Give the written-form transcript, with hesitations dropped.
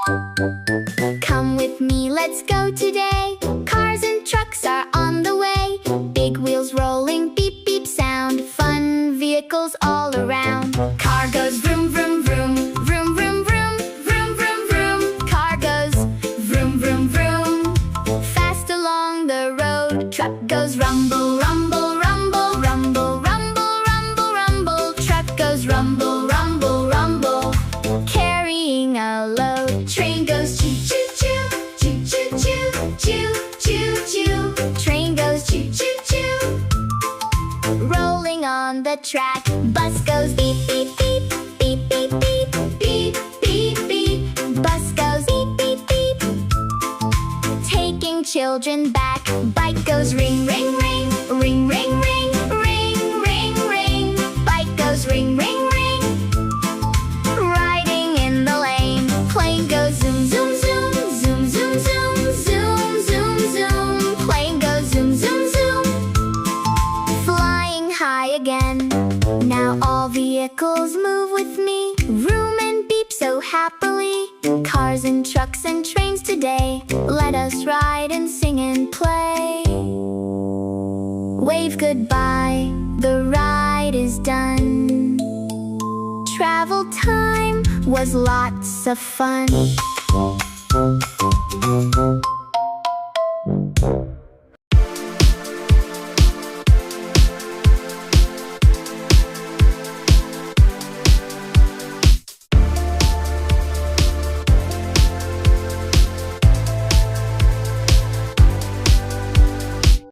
Come with me, let's go today. Cars and trucks are on the way. Big wheels rolling, beep beep sound. Fun vehicles all around. Car goes vroom vroom vroom. Vroom vroom vroom. Vroom vroom vroom. Car goes vroom vroom vroom. Fast along the road. Truck goes rumble rumble rumble. Rumble rumble rumble rumble. Truck goes rumble rumble rumble. Carrying a load. Train goes choo choo choo. Choo choo choo. Choo choo choo. Train goes choo choo choo. Rolling on the track. Bus goes beep beep beep. Beep beep beep. Beep beep beep. Bus goes beep beep beep. Taking children back. Bike goes ring ring ring. Ring ring ring. Ring ring ring. Bike goes ring ring ring. Riding in the lane. Plane goes zoom zoom zoom. Zoom zoom zoom. Zoom zoom zoom. Plane goes zoom zoom zoom. Flying high again. Now all vehicles move with me. Vroom and beep so happily. Cars and trucks and trains today. Let us ride and sing and play. Wave goodbye, the ride is done. Travel time was lots of fun.